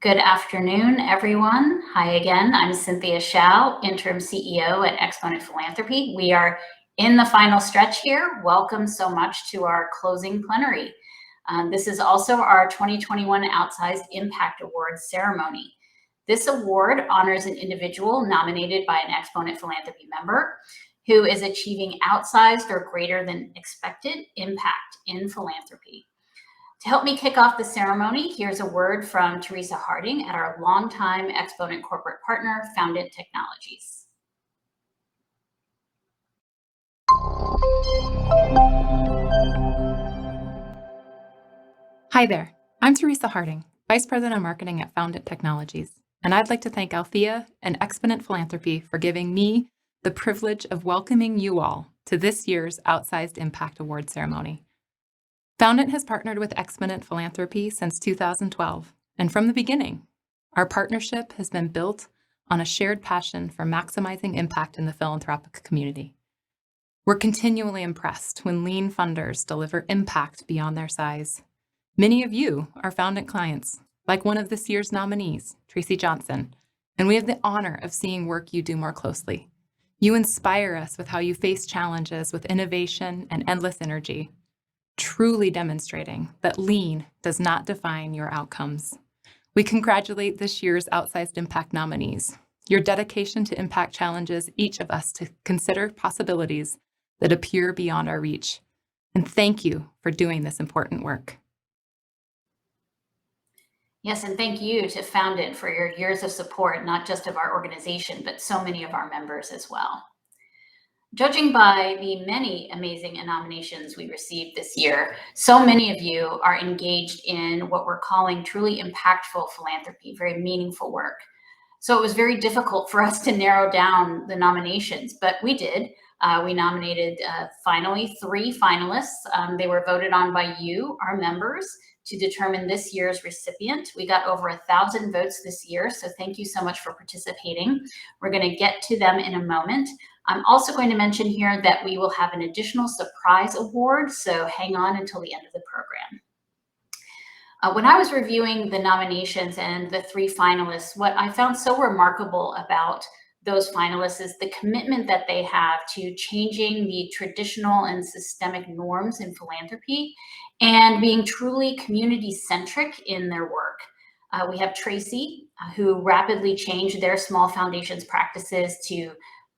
Good afternoon, everyone. Hi again. I'm Cynthia Shao, Interim CEO at Exponent Philanthropy. We are in the final stretch here. Welcome so much to our closing plenary. This is also our 2021 Outsized Impact Awards ceremony. This award honors an individual nominated by an Exponent Philanthropy member who is achieving outsized or greater than expected impact in philanthropy. To help me kick off the ceremony, here's a word from Teresa Harding at our longtime Exponent corporate partner, Foundant Technologies. Hi there, I'm Teresa Harding, Vice President of Marketing at Foundant Technologies, and I'd like to thank Althea and Exponent Philanthropy for giving me the privilege of welcoming you all to this year's Outsized Impact Award ceremony. Foundant has partnered with Exponent Philanthropy since 2012, and from the beginning, our partnership has been built on a shared passion for maximizing impact in the philanthropic community. We're continually impressed when lean funders deliver impact beyond their size. Many of you are Foundant clients, like one of this year's nominees, Tracy Johnson, and we have the honor of seeing work you do more closely. You inspire us with how you face challenges with innovation and endless energy, truly demonstrating that lean does not define your outcomes. We congratulate this year's Outsized Impact nominees. Your dedication to impact challenges each of us to consider possibilities that appear beyond our reach. And thank you for doing this important work. Yes, and thank you to Foundant for your years of support, not just of our organization, but so many of our members as well. Judging by the many amazing nominations we received this year, so many of you are engaged in what we're calling truly impactful philanthropy, very meaningful work. So it was very difficult for us to narrow down the nominations, but we did. We nominated finally 3 finalists. They were voted on by you, our members, to determine this year's recipient. We got over 1,000 votes this year, so thank you so much for participating. We're going to get to them in a moment. I'm also going to mention here that we will have an additional surprise award, so hang on until the end of the program. When I was reviewing the nominations and the 3 finalists, what I found so remarkable about those finalists is the commitment that they have to changing the traditional and systemic norms in philanthropy and being truly community-centric in their work. We have Tracy, who rapidly changed their small foundations practices to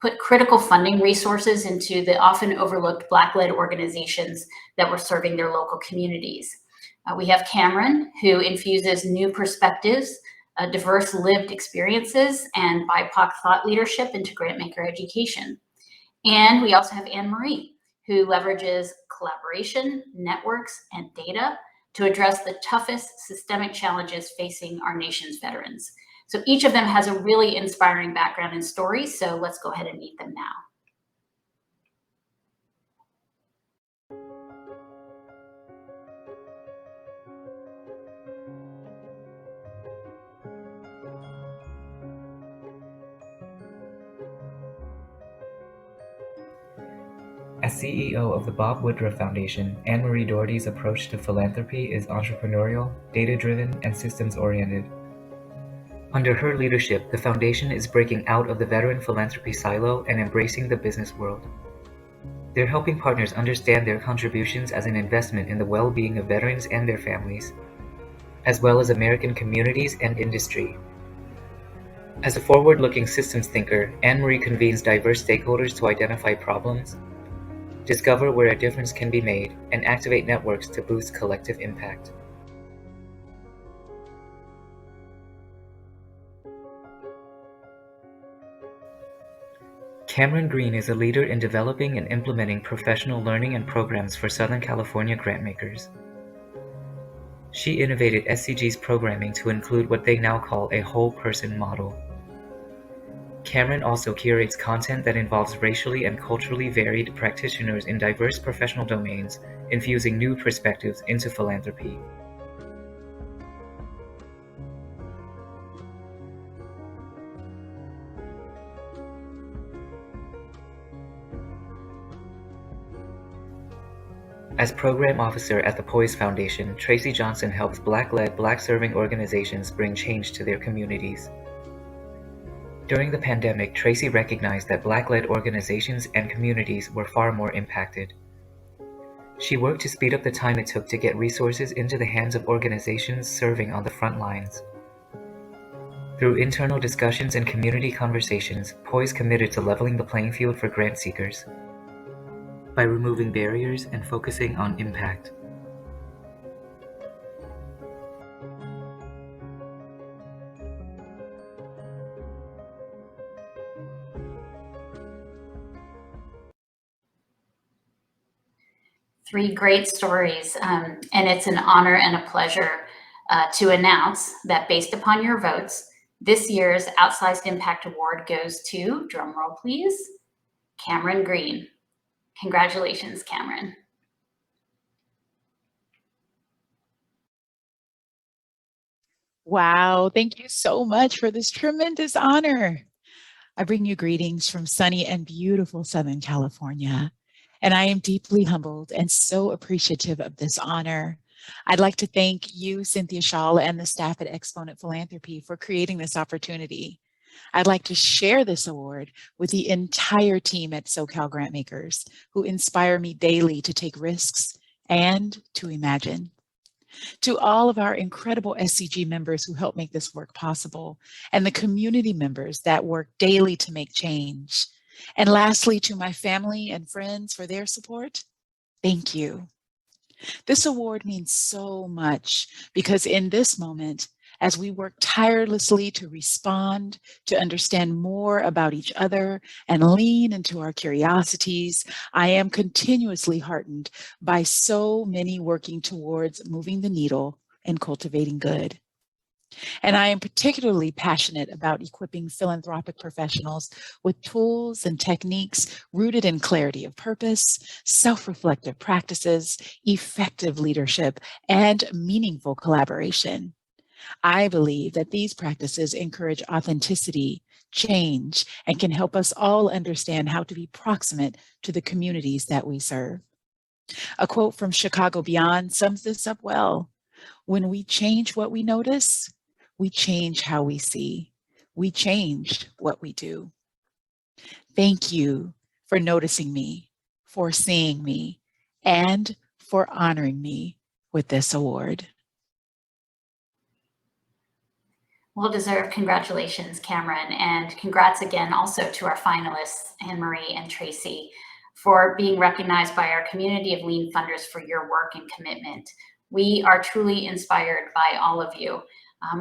put critical funding resources into the often overlooked Black-led organizations that were serving their local communities. We have Cameron, who infuses new perspectives, diverse lived experiences, and BIPOC thought leadership into grantmaker education. And we also have Anne-Marie, who leverages collaboration, networks, and data to address the toughest systemic challenges facing our nation's veterans. So each of them has a really inspiring background and story, so let's go ahead and meet them now. As CEO of the Bob Woodruff Foundation, Anne-Marie Doherty's approach to philanthropy is entrepreneurial, data-driven, and systems-oriented. Under her leadership, the foundation is breaking out of the veteran philanthropy silo and embracing the business world. They're helping partners understand their contributions as an investment in the well-being of veterans and their families, as well as American communities and industry. As a forward-looking systems thinker, Anne-Marie convenes diverse stakeholders to identify problems, discover where a difference can be made, and activate networks to boost collective impact. Cameron Green is a leader in developing and implementing professional learning and programs for Southern California grantmakers. She innovated SCG's programming to include what they now call a whole person model. Cameron also curates content that involves racially and culturally varied practitioners in diverse professional domains, infusing new perspectives into philanthropy. As Program Officer at the Poise Foundation, Tracy Johnson helps Black-led, Black-serving organizations bring change to their communities. During the pandemic, Tracy recognized that Black-led organizations and communities were far more impacted. She worked to speed up the time it took to get resources into the hands of organizations serving on the front lines. Through internal discussions and community conversations, Poise committed to leveling the playing field for grant seekers by removing barriers and focusing on impact. Three great stories, and it's an honor and a pleasure to announce that based upon your votes, this year's Outsized Impact Award goes to, drumroll please, Cameron Green. Congratulations, Cameron. Wow, thank you so much for this tremendous honor. I bring you greetings from sunny and beautiful Southern California, and I am deeply humbled and so appreciative of this honor. I'd like to thank you, Cynthia Shaw, and the staff at Exponent Philanthropy for creating this opportunity. I'd like to share this award with the entire team at SoCal Grantmakers, who inspire me daily to take risks and to imagine. To all of our incredible SCG members who help make this work possible, and the community members that work daily to make change. And lastly, to my family and friends for their support, thank you. This award means so much because in this moment, as we work tirelessly to respond, to understand more about each other, and lean into our curiosities, I am continuously heartened by so many working towards moving the needle and cultivating good. And I am particularly passionate about equipping philanthropic professionals with tools and techniques rooted in clarity of purpose, self-reflective practices, effective leadership, and meaningful collaboration. I believe that these practices encourage authenticity, change, and can help us all understand how to be proximate to the communities that we serve. A quote from Chicago Beyond sums this up well. When we change what we notice, we change how we see. We change what we do. Thank you for noticing me, for seeing me, and for honoring me with this award. Well-deserved congratulations, Cameron, and congrats again also to our finalists, Anne-Marie and Tracy, for being recognized by our community of lean funders for your work and commitment. We are truly inspired by all of you.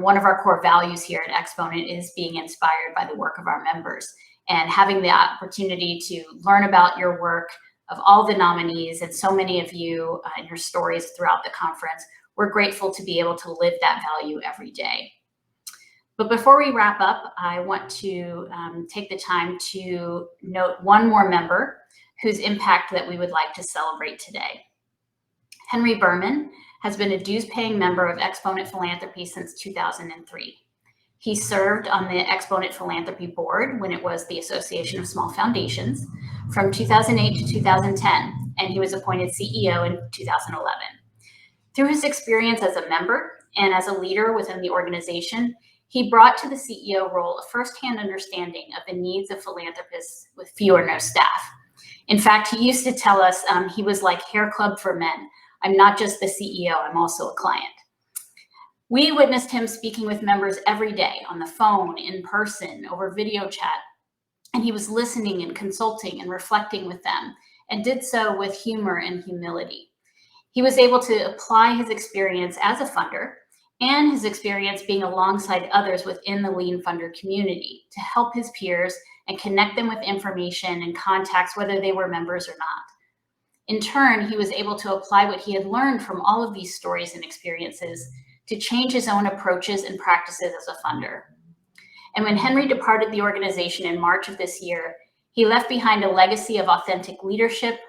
One of our core values here at Exponent is being inspired by the work of our members, and having the opportunity to learn about your work of all the nominees and so many of you and your stories throughout the conference. We're grateful to be able to live that value every day. But before we wrap up, I want to take the time to note one more member whose impact that we would like to celebrate today. Henry Berman has been a dues-paying member of Exponent Philanthropy since 2003. He served on the Exponent Philanthropy Board when it was the Association of Small Foundations from 2008 to 2010, and he was appointed CEO in 2011. Through his experience as a member and as a leader within the organization, he brought to the CEO role a firsthand understanding of the needs of philanthropists with few or no staff. In fact, he used to tell us he was like Hair Club for Men. I'm not just the CEO, I'm also a client. We witnessed him speaking with members every day on the phone, in person, over video chat, and he was listening and consulting and reflecting with them, and did so with humor and humility. He was able to apply his experience as a funder and his experience being alongside others within the lean funder community to help his peers and connect them with information and contacts, whether they were members or not. In turn, he was able to apply what he had learned from all of these stories and experiences to change his own approaches and practices as a funder. And when Henry departed the organization in March of this year, he left behind a legacy of authentic leadership,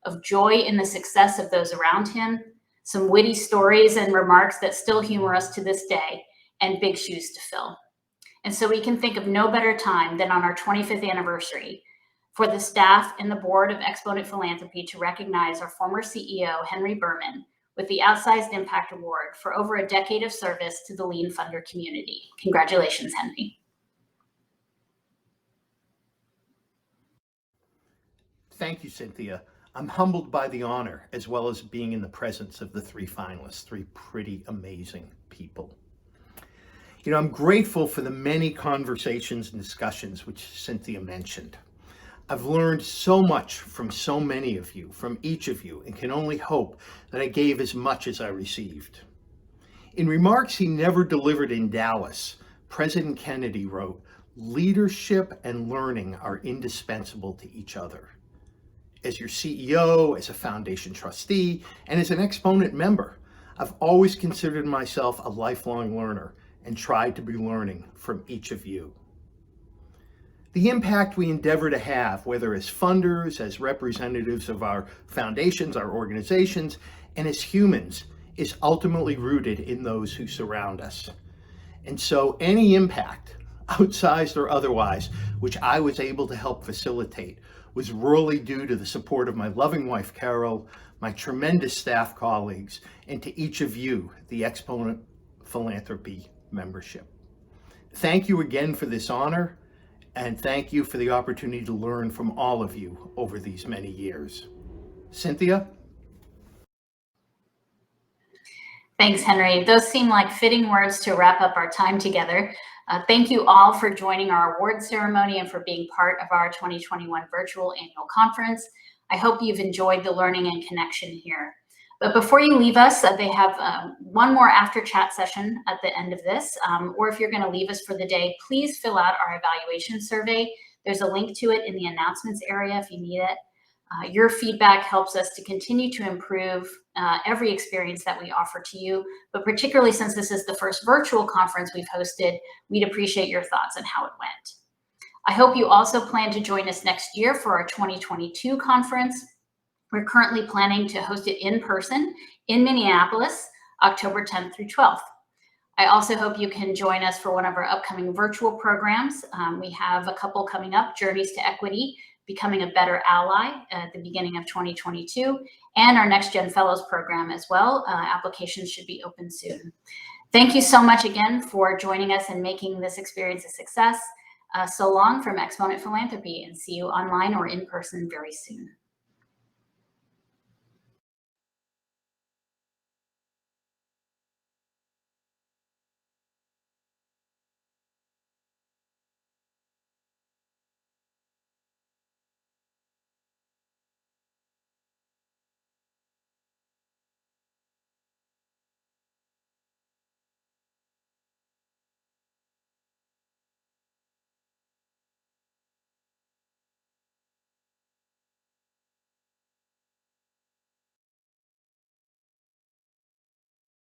of joy in the success of those around him, some witty stories and remarks that still humor us to this day, and big shoes to fill. And so we can think of no better time than on our 25th anniversary for the staff and the board of Exponent Philanthropy to recognize our former CEO, Henry Berman, with the Outsized Impact Award for over a decade of service to the Lean Funder community. Congratulations, Henry. Thank you, Cynthia. I'm humbled by the honor, as well as being in the presence of the three finalists, three pretty amazing people. You know, I'm grateful for the many conversations and discussions which Cynthia mentioned. I've learned so much from so many of you, from each of you, and can only hope that I gave as much as I received. In remarks he never delivered in Dallas, President Kennedy wrote, "Leadership and learning are indispensable to each other." As your CEO, as a foundation trustee, and as an Exponent member, I've always considered myself a lifelong learner and tried to be learning from each of you. The impact we endeavor to have, whether as funders, as representatives of our foundations, our organizations, and as humans, is ultimately rooted in those who surround us. And so any impact, outsized or otherwise, which I was able to help facilitate, was really due to the support of my loving wife, Carol, my tremendous staff colleagues, and to each of you, the Exponent Philanthropy membership. Thank you again for this honor, and thank you for the opportunity to learn from all of you over these many years. Cynthia? Thanks, Henry. Those seem like fitting words to wrap up our time together. Thank you all for joining our award ceremony and for being part of our 2021 virtual annual conference. I hope you've enjoyed the learning and connection here. But before you leave us, they have one more after chat session at the end of this, or if you're going to leave us for the day, please fill out our evaluation survey. There's a link to it in the announcements area if you need it. Your feedback helps us to continue to improve every experience that we offer to you, but particularly since this is the first virtual conference we've hosted, we'd appreciate your thoughts on how it went. I hope you also plan to join us next year for our 2022 conference. We're currently planning to host it in person in Minneapolis, October 10th through 12th. I also hope you can join us for one of our upcoming virtual programs. We have a couple coming up, Journeys to Equity, Becoming a Better Ally at the beginning of 2022, and our Next Gen Fellows program as well. Applications should be open soon. Thank you so much again for joining us and making this experience a success. So long from Exponent Philanthropy, and see you online or in person very soon.